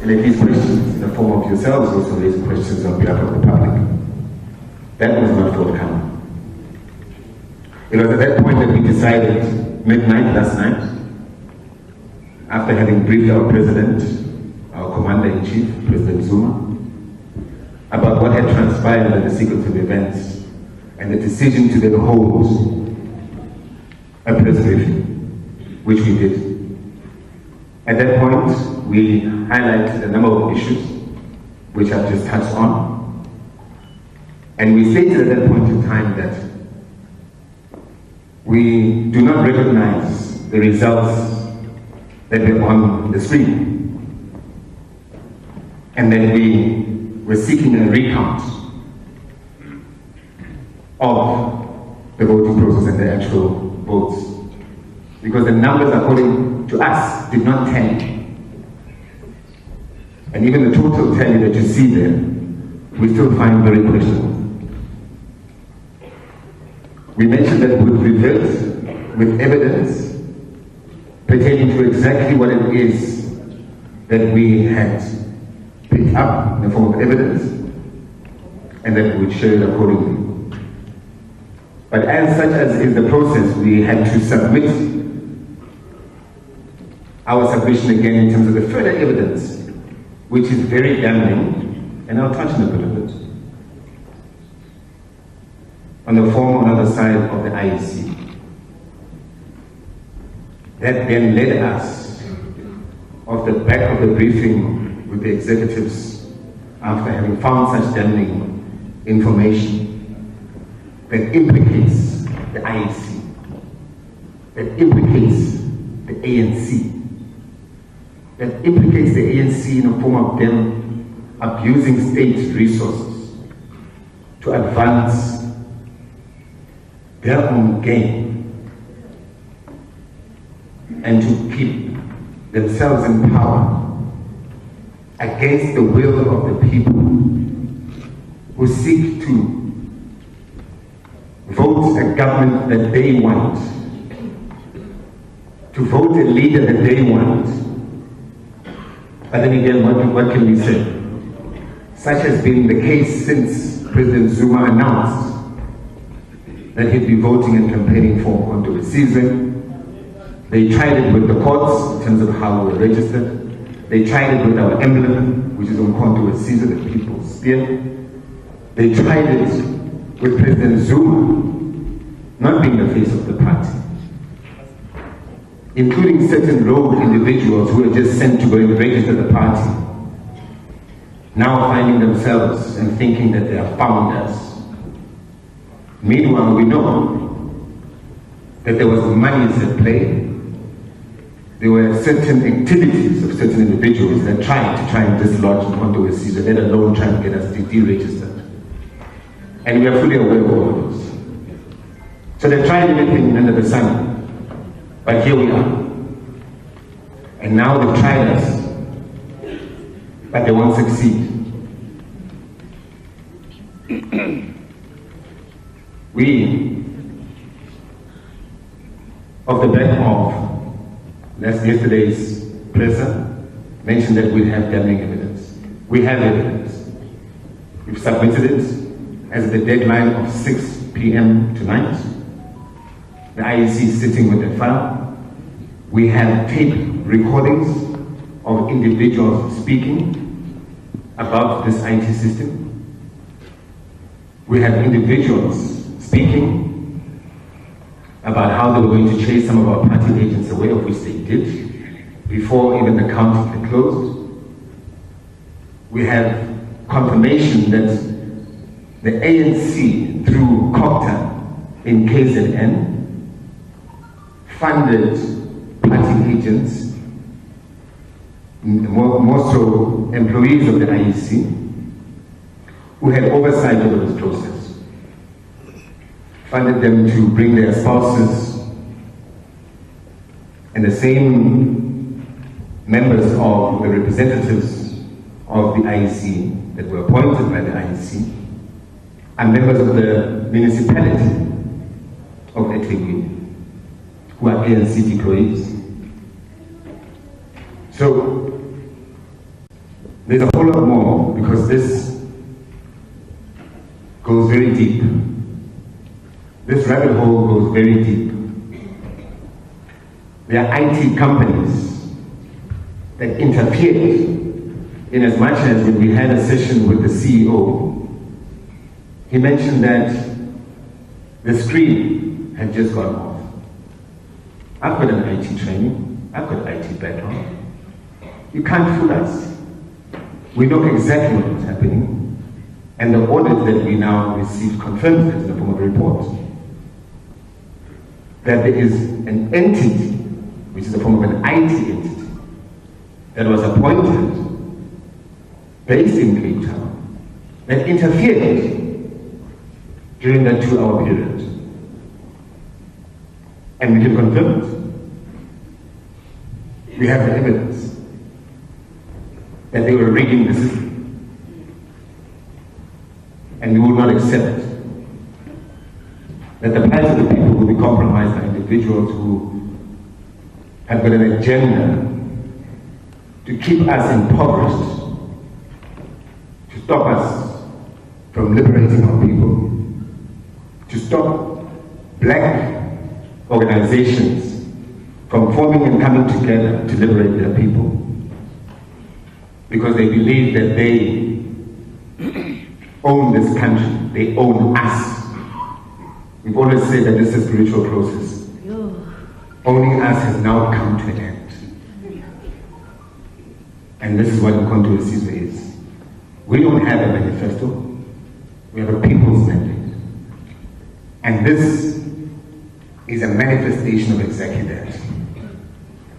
and at least questions in the form of yourselves also raising questions on behalf of the public. That was not forthcoming. It was at that point that we decided, midnight last night, after having briefed our president, our commander-in-chief, President Zuma, about what had transpired in the sequence of events and the decision to then hold a press briefing, which we did. At that point, we highlighted a number of issues, which I've just touched on, and we stated at that point in time that we do not recognize the results that were on the screen, and that we were seeking a recount of the voting process and the actual votes, because the numbers, according to us, did not tally. And even the total tally that you see there, we still find very questionable. We mentioned that we would revert with evidence pertaining to exactly what it is that we had picked up in the form of evidence, and that we would share it accordingly. But as such as is the process, we had to submit our submission again in terms of the further evidence, which is very damning, and I'll touch on a bit of it, on the former on the side of the IEC. That then led us, off the back of the briefing with the executives, after having found such damning information that implicates the IEC, that implicates the ANC, that implicates the ANC in the form of them abusing state resources to advance their own gain and to keep themselves in power against the will of the people who seek to vote a government that they want, to vote a leader that they want. But then again, what can we say? Such has been the case since President Zuma announced that he'd be voting and campaigning for Mkhonto weSizwe. They tried it with the courts in terms of how we were registered. They tried it with our emblem, which is Mkhonto weSizwe, the people's spear. They tried it with President Zuma not being the face of the party, including certain rogue individuals who were just sent to go and register the party, now finding themselves and thinking that they are founders. Meanwhile, we know that there was money at play. There were certain activities of certain individuals that tried and dislodge Mkhonto weSizwe, let alone try to get us deregistered. And we are fully aware of all of this. So they tried everything under the sun, but here we are. And now they've tried us, but they won't succeed. We, off the back of yesterday's presser, mentioned that we have damning evidence. We have evidence. We've submitted it as the deadline of 6 p.m. tonight. The IEC is sitting with the file. We have tape recordings of individuals speaking about this IT system. We have individuals speaking about how they were going to chase some of our party agents away, of which they did, before even the count had closed. We have confirmation that the ANC, through COPTA in KZN, funded party agents, more so employees of the IEC, who had oversight over this process. Funded them to bring their spouses and the same members of the representatives of the IEC that were appointed by the IEC and members of the municipality of eThekwini, who are ANC employees. So There's a whole lot more, because this goes very deep. This rabbit hole goes very deep. There are IT companies that interfered, in as much as when we had a session with the CEO, he mentioned that the screen had just gone off. I've got an IT training, I've got IT background. You can't fool us. We know exactly what was happening, and the audit that we now received confirms it in the form of a report. That there is an entity, which is the form of an IT entity, that was appointed based in Cape Town, that interfered during that 2-hour period. And we can confirm it. We have the evidence that they were rigging the system. And we will not accept that the plight of the people will be compromised by individuals who have got an agenda to keep us impoverished, to stop us from liberating our people, to stop black organizations from forming and coming together to liberate their people, because they believe that they own this country, they own us. We've always said that this is a spiritual process. Owning us has now come to an end. And this is what Umkhonto weSizwe is. We don't have a manifesto, we have a people's mandate. And this is a manifestation of exactly that.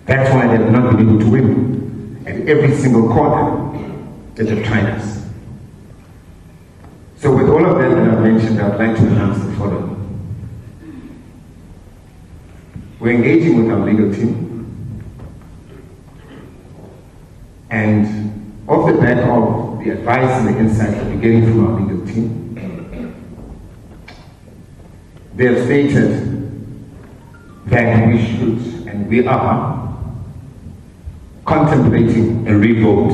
That's why they have not been able to win at every single corner that have tried us. So with all of that I've mentioned, I'd like to announce the following. We're engaging with our legal team, and off the back of the advice and the insight that we're getting from our legal team, they have stated that we should, and we are, contemplating a revote.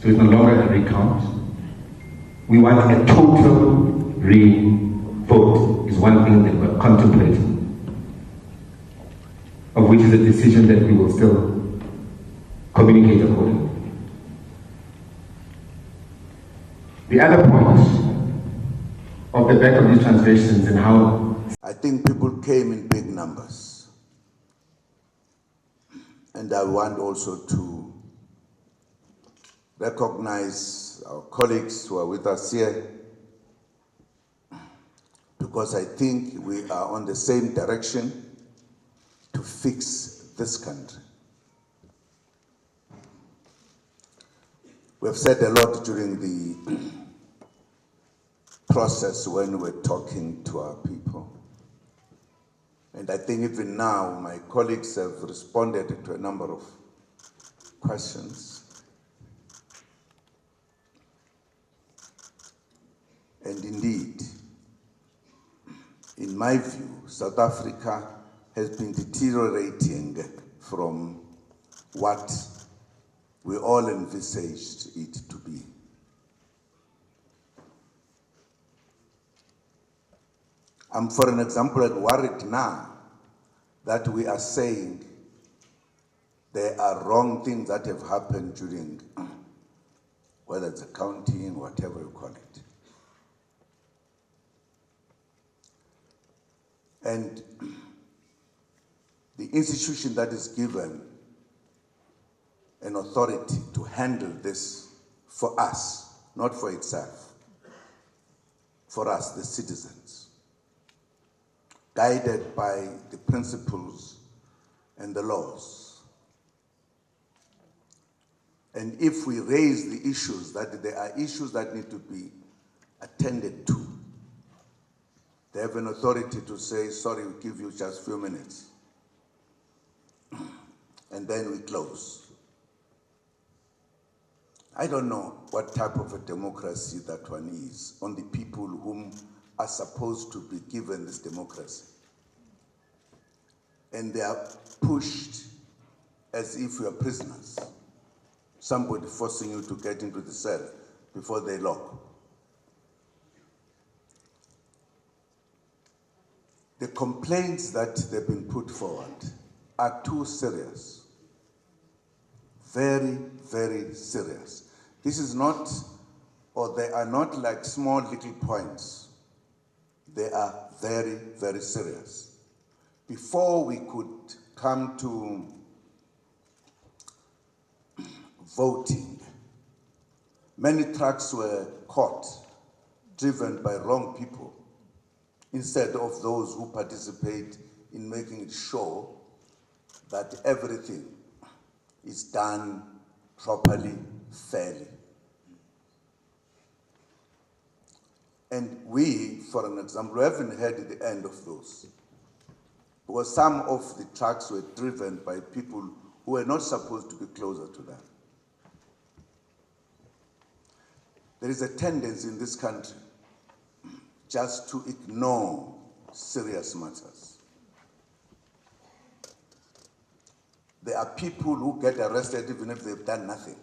So it's no longer a recount. We want a total revote, is one thing that we're contemplating, of which is a decision that we will still communicate accordingly. The other point of the back of these translations and how I think people came in big numbers. And I want also to recognize our colleagues who are with us here, because I think we are on the same direction to fix this country. We've said a lot during the process when we're talking to our people. And I think even now, my colleagues have responded to a number of questions. And indeed, in my view, South Africa has been deteriorating from what we all envisaged it to be. I'm, for an example, worried now that we are saying there are wrong things that have happened during, whether it's accounting, whatever you call it. And the institution that is given an authority to handle this for us, not for itself, for us, the citizens, guided by the principles and the laws. And if we raise the issues, that there are issues that need to be attended to, they have an authority to say, sorry, we'll give you just a few minutes. And then we close. I don't know what type of a democracy that one is on the people whom are supposed to be given this democracy. And they are pushed as if you are prisoners. Somebody forcing you to get into the cell before they lock. The complaints that they've been put forward are too serious. Very, very serious. This is not, or they are not like small little points. They are very, very serious. Before we could come to voting, many trucks were caught, driven by wrong people, instead of those who participate in making it sure that everything is done properly, fairly. And we, for an example, haven't heard the end of those, because some of the trucks were driven by people who were not supposed to be closer to them. There is a tendency in this country just to ignore serious matters. There are people who get arrested even if they've done nothing.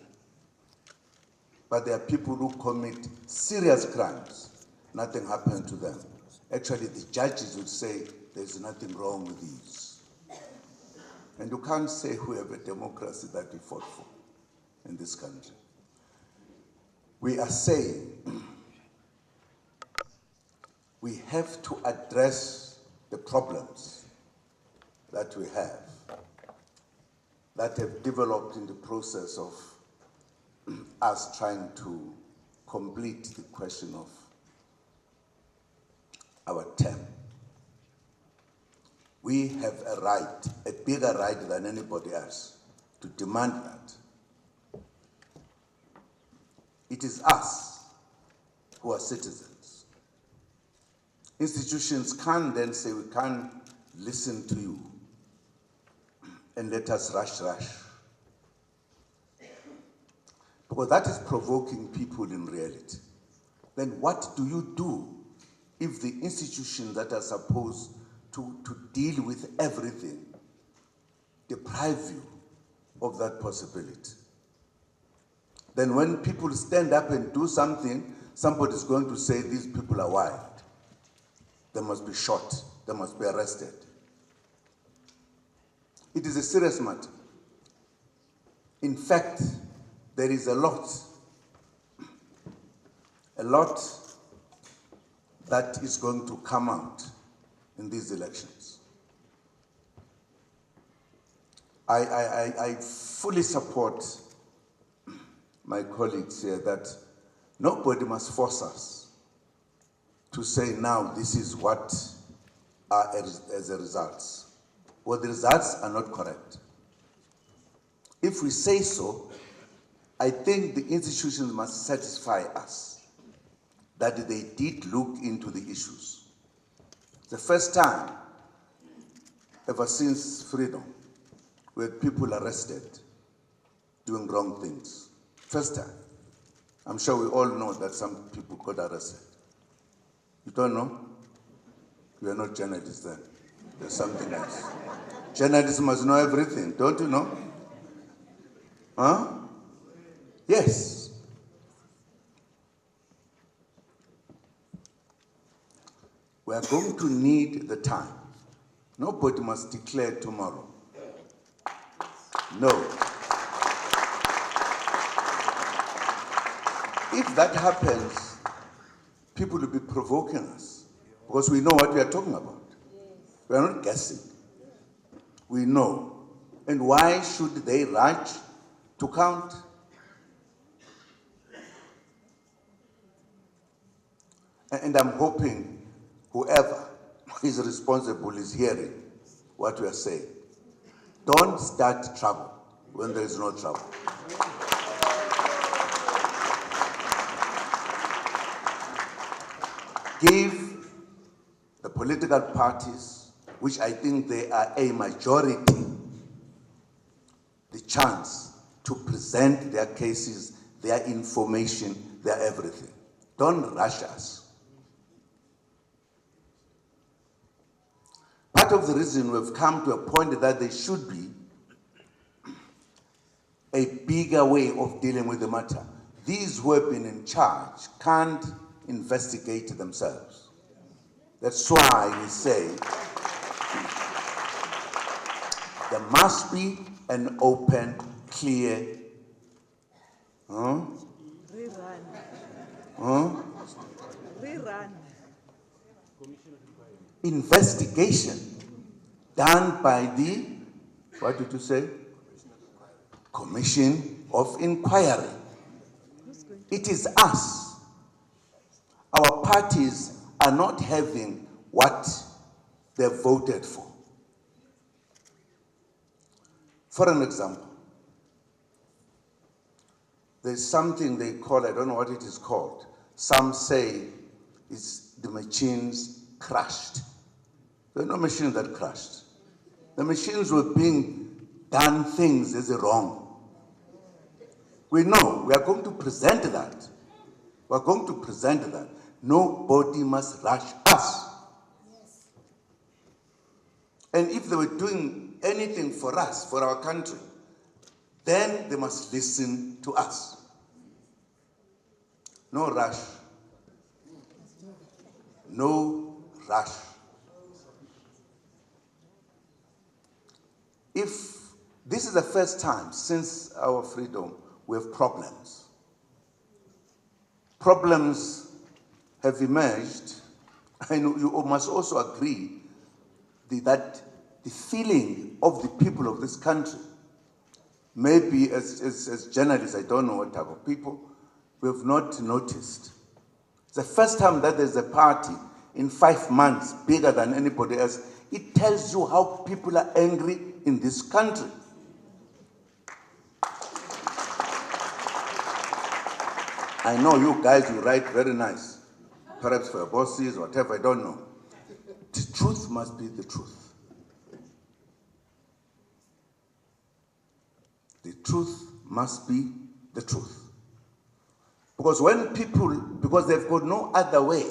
But there are people who commit serious crimes. Nothing happened to them. Actually, the judges would say there's nothing wrong with these. And you can't say we have a democracy that we fought for in this country. We are saying we have to address the problems that we have that have developed in the process of us trying to complete the question of our term. We have a right, a bigger right than anybody else, to demand that. It is us who are citizens. Institutions can't then say, we can't listen to you and let us rush. Because that is provoking people in reality. Then what do you do if the institutions that are supposed to deal with everything deprive you of that possibility? Then when people stand up and do something, somebody's going to say these people are wild. They must be shot. They must be arrested. It is a serious matter. In fact, there is a lot that is going to come out in these elections. I fully support my colleagues here that nobody must force us to say now this is what are as a result. Well, the results are not correct. If we say so, I think the institutions must satisfy us that they did look into the issues. The first time ever since freedom where people arrested doing wrong things. First time. I'm sure we all know that some people got arrested. You don't know? You are not journalists then. There's something else. Journalists must know everything, don't you know? Huh? Yes. We are going to need the time. Nobody must declare tomorrow. No. If that happens, people will be provoking us because we know what we are talking about. We are not guessing. We know. And why should they rush to count? And I'm hoping whoever is responsible is hearing what we are saying. Don't start trouble when there is no trouble. Give the political parties, which I think they are a majority, the chance to present their cases, their information, their everything. Don't rush us. Part of the reason we've come to a point that they should be a bigger way of dealing with the matter. These who have been in charge can't investigate themselves. That's why we say there must be an open, clear investigation done by the, what did you say? Commission of Inquiry. It is us. Our parties are not having what they voted for. For an example, there's something they call, I don't know what it is called. Some say it's the machines crashed. There are no machines that crashed. The machines were being done things as wrong. We know, we are going to present that. We are going to present that. Nobody must rush us. And if they were doing anything for us, for our country, then they must listen to us. No rush. No rush. If this is the first time since our freedom we have problems. Problems have emerged, and you must also agree that the feeling of the people of this country, maybe as journalists, I don't know what type of people, we have not noticed. It's the first time that there's a party in 5 months bigger than anybody else. It tells you how people are angry in this country. I know you guys, you write very nice, perhaps for your bosses, whatever, I don't know. The truth must be the truth. The truth must be the truth. Because when people, because they've got no other way,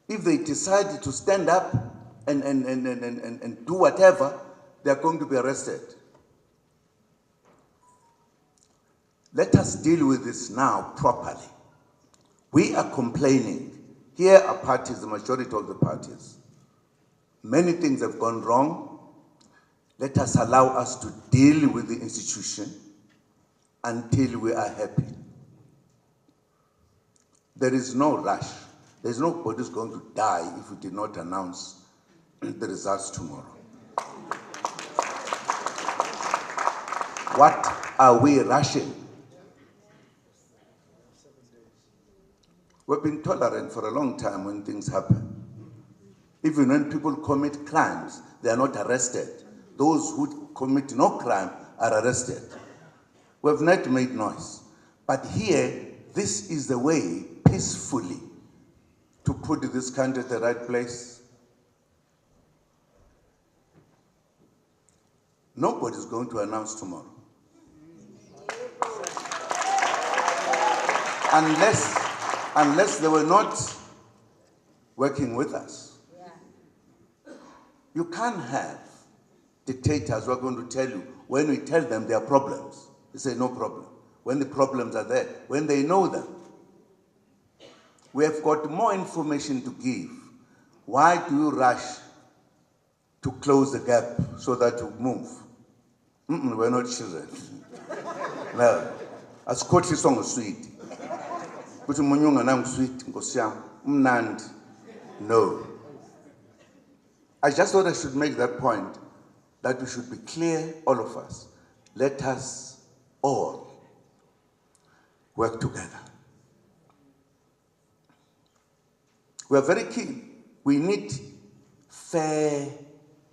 if they decide to stand up and do whatever, they're going to be arrested. Let us deal with this now properly. We are complaining. Here are parties, the majority of the parties. Many things have gone wrong. Let us allow us to deal with the institution until we are happy. There is no rush. There's nobody who's going to die if we did not announce the results tomorrow. What are we rushing? We've been tolerant for a long time when things happen. Even when people commit crimes, they are not arrested. Those who commit no crime are arrested. We have not made noise. But here, this is the way, peacefully, to put this country at the right place. Nobody's going to announce tomorrow. Unless they were not working with us. You can't have dictators who are going to tell you, when we tell them there are problems, they say no problem. When the problems are there, when they know them. We have got more information to give. Why do you rush to close the gap so that you move? We're not children. No. As coach is on sweet. No. I just thought I should make that point, that we should be clear, all of us. Let us all work together. We are very keen. We need fair,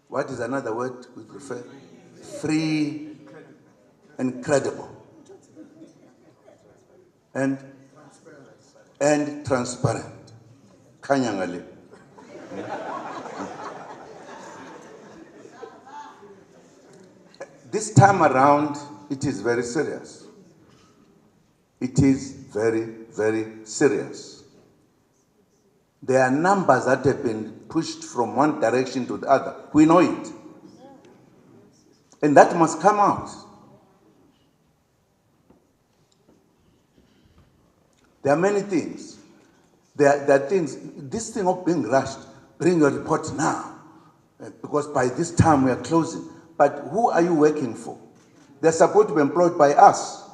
what is another word we prefer? Free and credible. And transparent. Kanyangale. This time around, it is very serious. It is very, very serious. There are numbers that have been pushed from one direction to the other. We know it. And that must come out. There are many things. There are things, this thing of being rushed, bring your report now, because by this time we are closing. But who are you working for? They're supposed to be employed by us.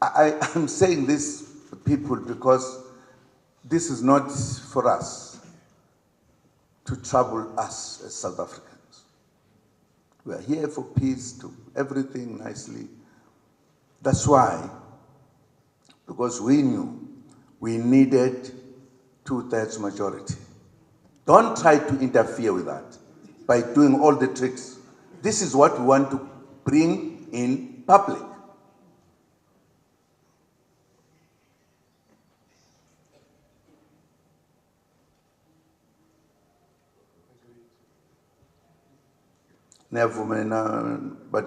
I'm saying this to people because this is not for us to trouble us as South Africans. We are here for peace, to everything nicely. That's why, because we knew we needed 2/3 majority. Don't try to interfere with that by doing all the tricks. This is what we want to bring in public. Never but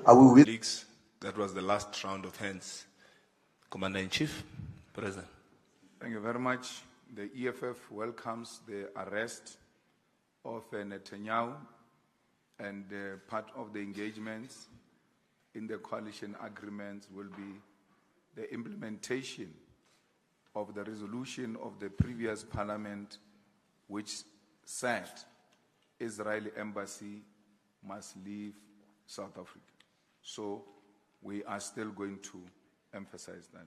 are we with? Colleagues, that was the last round of hands. Commander-in-Chief, present. Thank you very much. The EFF welcomes the arrest of Netanyahu, and part of the engagements in the coalition agreements will be the implementation of the resolution of the previous parliament, which said Israeli embassy must leave South Africa. So we are still going to emphasize that.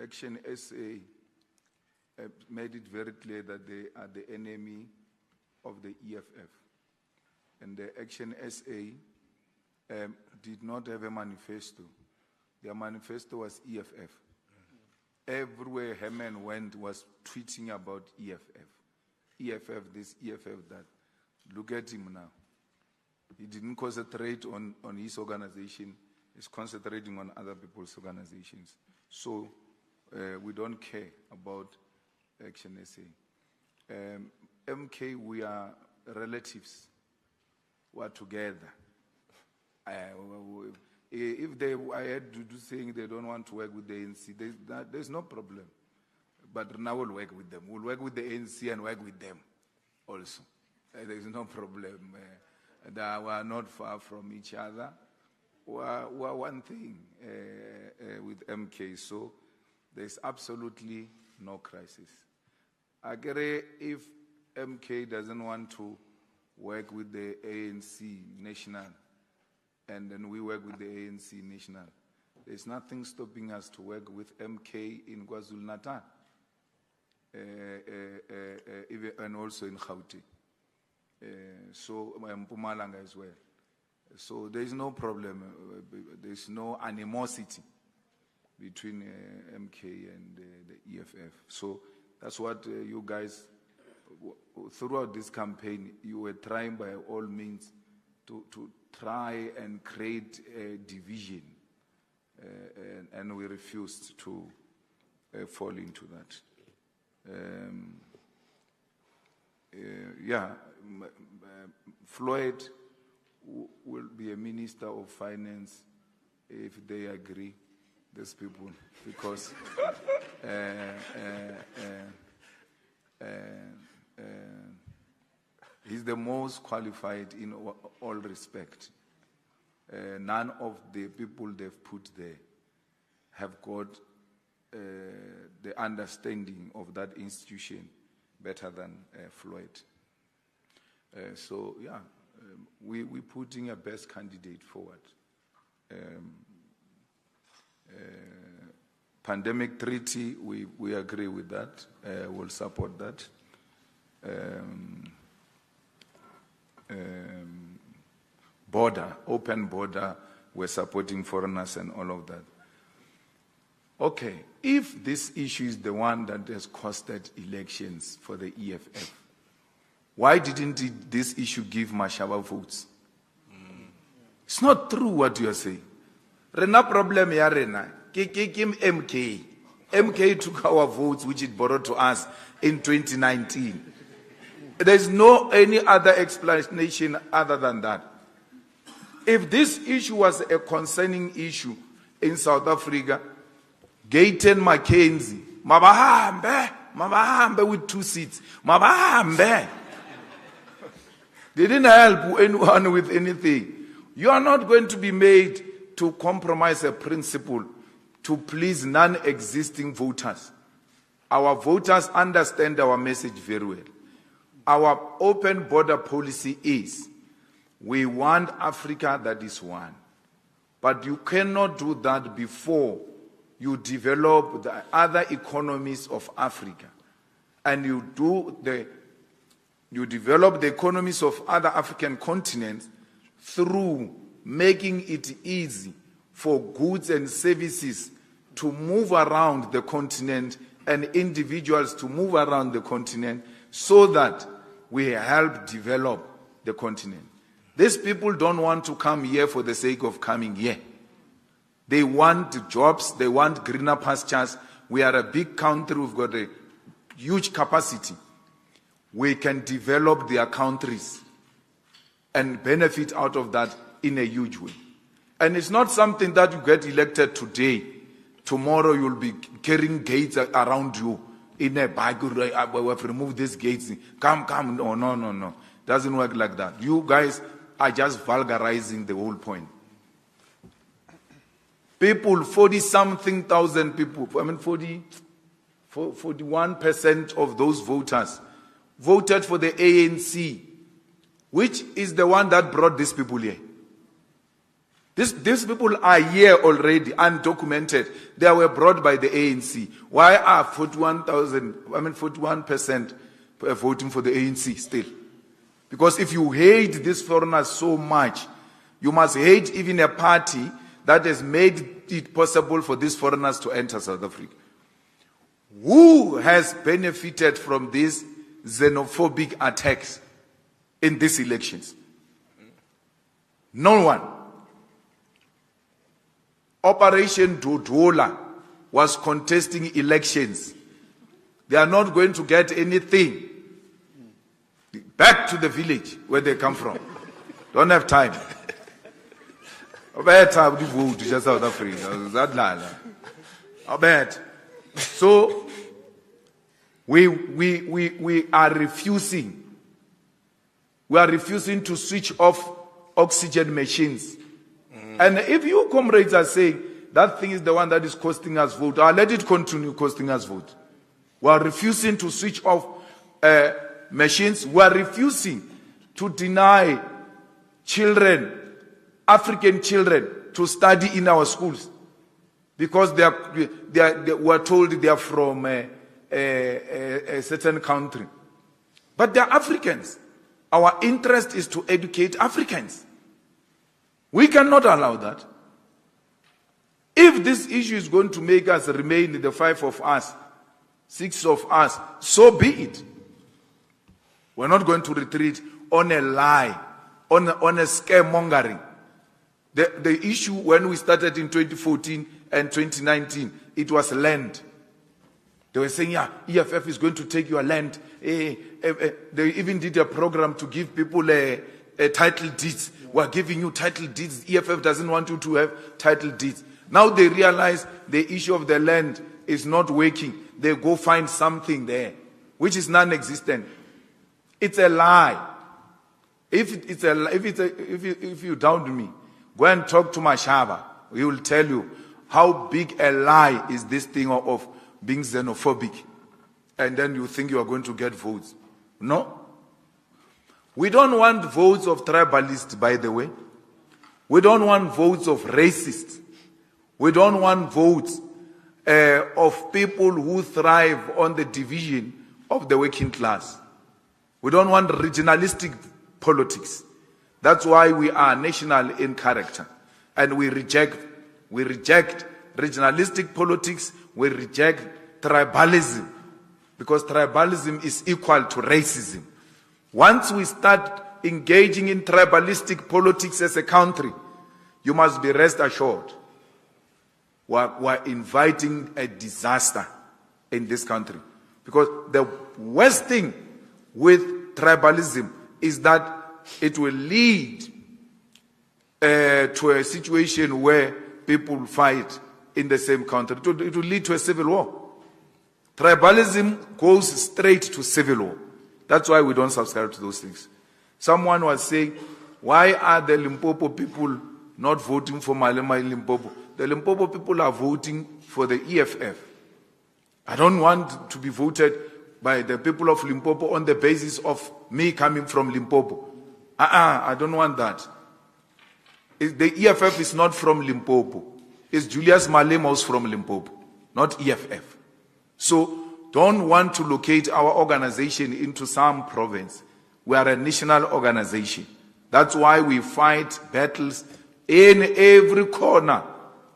Action SA made it very clear that they are the enemy of the EFF. And the Action SA did not have a manifesto. Their manifesto was EFF. Everywhere Herman went was tweeting about EFF. EFF this, EFF that. Look at him now. He didn't concentrate on his organization. He's concentrating on other people's organizations. So we don't care about Action SA. MK, we are relatives. We are together. If I had to do saying they don't want to work with the ANC, there's no problem. But now we'll work with them. We'll work with the ANC and work with them also. There's no problem. We are not far from each other. We are one thing with MK, so there's absolutely no crisis. If MK doesn't want to work with the ANC national, and then we work with the ANC national, there's nothing stopping us to work with MK in KwaZulu-Natal, and also in Gauteng. So Mpumalanga as well. So there is no problem. There's no animosity between MK and the EFF. So that's what you guys, throughout this campaign, you were trying by all means to try and create a division, and we refused to fall into that. Floyd will be a minister of finance if they agree, these people, because he's the most qualified in all respect. None of the people they've put there have got the understanding of that institution better than Floyd. We're putting a best candidate forward. Pandemic treaty, we agree with that. We'll support that. Border, open border, we're supporting foreigners and all of that. Okay, if this issue is the one that has costed elections for the EFF, why didn't this issue give Mashaba votes? It's not true what you are saying. Rena problem ya rena. MK. MK took our votes, which it borrowed to us in 2019. There's no any other explanation other than that. If this issue was a concerning issue in South Africa, Gayton Mackenzie, Mabahambe with 2 seats. Mabahambe. They didn't help anyone with anything. You are not going to be made to compromise a principle to please non-existing voters. Our voters understand our message very well. Our open border policy is, we want Africa that is one. But you cannot do that before you develop the other economies of Africa. And you develop the economies of other African continents through making it easy for goods and services to move around the continent and individuals to move around the continent so that we help develop the continent. These people don't want to come here for the sake of coming here. They want jobs, they want greener pastures. We are a big country, we've got a huge capacity. We can develop their countries and benefit out of that in a huge way. And it's not something that you get elected today. Tomorrow you'll be carrying gates around you in a bag. We have removed these gates. Come. No. Doesn't work like that. You guys are just vulgarizing the whole point. People, 40-something thousand people, 41% of those voters voted for the ANC, which is the one that brought these people here. These people are here already, undocumented. They were brought by the ANC. Why are 41% voting for the ANC still? Because if you hate these foreigners so much, you must hate even a party that has made it possible for these foreigners to enter South Africa. Who has benefited from these xenophobic attacks in these elections? No one. Operation Dodola was contesting elections. They are not going to get anything. Back to the village where they come from. Don't have time. South Africa. So we are refusing. We are refusing to switch off oxygen machines. And if you comrades are saying that thing is the one that is costing us vote, let it continue costing us vote. We are refusing to switch off machines. We are refusing to deny children, African children, to study in our schools because we are told they are from a certain country. But they are Africans. Our interest is to educate Africans. We cannot allow that. If this issue is going to make us remain the 5 of us, 6 of us, so be it. We're not going to retreat on a lie, on a scaremongering. The issue when we started in 2014 and 2019, it was land. They were saying, EFF is going to take your land. They even did a program to give people a title deeds. We're giving you title deeds. EFF doesn't want you to have title deeds. Now they realize the issue of the land is not working. They go find something there, which is non-existent. It's a lie. If you doubt me, go and talk to Mashaba. He will tell you how big a lie is this thing of being xenophobic. And then you think you are going to get votes. No. We don't want votes of tribalists, by the way. We don't want votes of racists. We don't want votes of people who thrive on the division of the working class. We don't want regionalistic politics. That's why we are national in character. And we reject regionalistic politics. We reject tribalism. Because tribalism is equal to racism. Once we start engaging in tribalistic politics as a country, you must be rest assured we're inviting a disaster in this country. Because the worst thing with tribalism is that it will lead to a situation where people fight in the same country. It will lead to a civil war. Tribalism goes straight to civil war. That's why we don't subscribe to those things. Someone was saying, why are the Limpopo people not voting for Malema in Limpopo? The Limpopo people are voting for the EFF. I don't want to be voted by the people of Limpopo on the basis of me coming from Limpopo. I don't want that. The EFF is not from Limpopo. It's Julius Malema who's from Limpopo, not EFF. So don't want to locate our organization into some province. We are a national organization. That's why we fight battles in every corner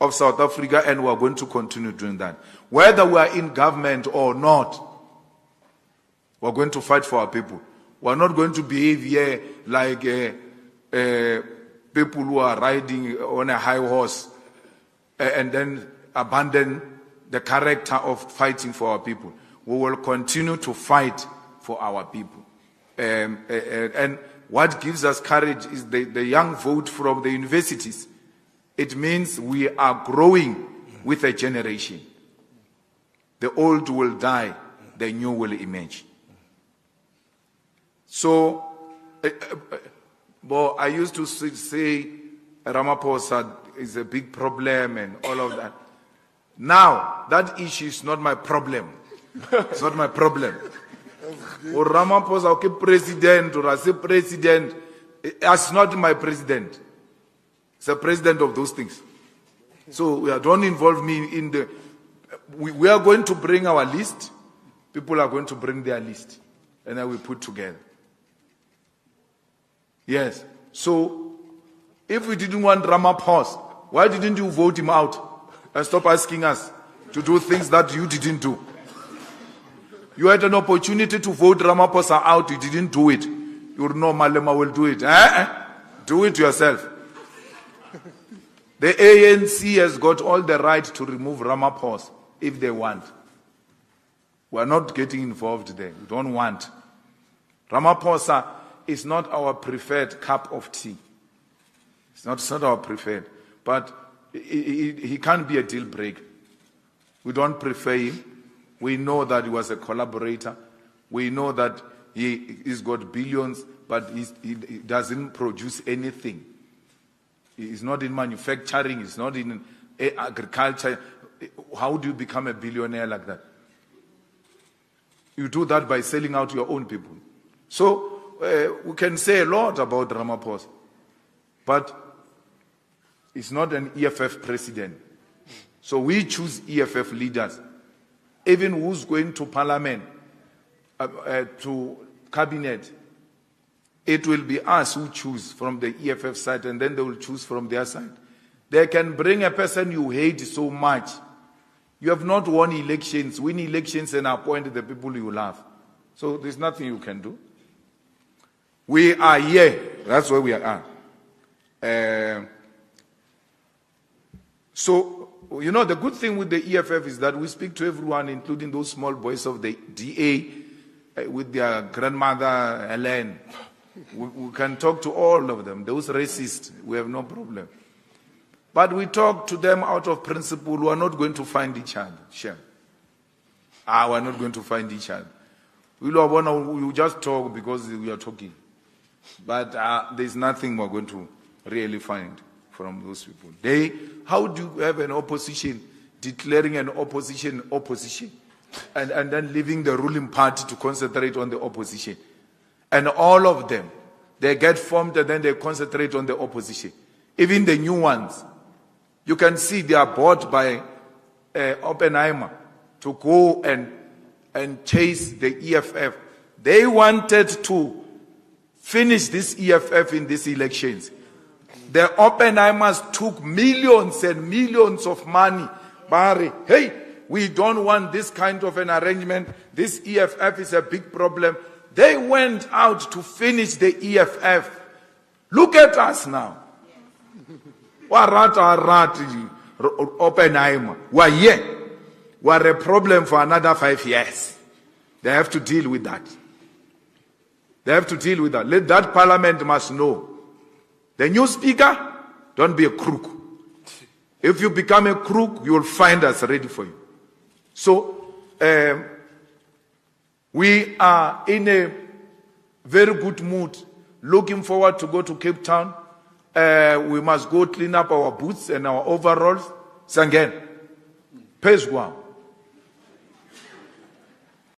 of South Africa, and we are going to continue doing that. Whether we are in government or not, we are going to fight for our people. We are not going to behave here like people who are riding on a high horse and then abandon the character of fighting for our people. We will continue to fight for our people. And what gives us courage is the young vote from the universities. It means we are growing with a generation. The old will die, the new will emerge. So, but I used to say Ramaphosa is a big problem and all of that. Now, that issue is not my problem. It's not my problem. Or Ramaphosa, okay, president, or I say president, it's not my president. It's the president of those things. So don't involve me in the... We are going to bring our list. People are going to bring their list. And then we put together. Yes. So, if we didn't want Ramaphosa, why didn't you vote him out? And stop asking us to do things that you didn't do. You had an opportunity to vote Ramaphosa out, you didn't do it. You know Malema will do it. Do it yourself. The ANC has got all the right to remove Ramaphosa if they want. We are not getting involved there. We don't want. Ramaphosa is not our preferred cup of tea. It's not our preferred. But he can't be a deal breaker. We don't prefer him. We know that he was a collaborator. We know that he's got billions, but he doesn't produce anything. He's not in manufacturing. He's not in agriculture. How do you become a billionaire like that? You do that by selling out your own people. So we can say a lot about Ramaphosa, but he's not an EFF president. So we choose EFF leaders. Even who's going to parliament, to cabinet, it will be us who choose from the EFF side, and then they will choose from their side. They can bring a person you hate so much. You have not won elections, win elections and appoint the people you love. So there's nothing you can do. We are here. That's where we are. So, you know, the good thing with the EFF is that we speak to everyone, including those small boys of the DA with their grandmother, Helen. We can talk to all of them. Those racists, we have no problem. But we talk to them out of principle. We are not going to find each other. Sure. We are not going to find each other. We just talk because we are talking. But there's nothing we're going to really find from those people. How do you have an opposition declaring an opposition and then leaving the ruling party to concentrate on the opposition? And all of them, they get formed and then they concentrate on the opposition. Even the new ones, you can see they are bought by Oppenheimer to go and chase the EFF. They wanted to finish this EFF in these elections. The Oppenheimers took millions and millions of money. Barry, hey, we don't want this kind of an arrangement. This EFF is a big problem. They went out to finish the EFF. Look at us now. Oppenheimer. We're here. We're a problem for another 5 years. They have to deal with that. They have to deal with that. Let that parliament must know. The new speaker, don't be a crook. If you become a crook, you will find us ready for you. So, we are in a very good mood looking forward to go to Cape Town. We must go clean up our boots and our overalls. Sangen, Pesguam.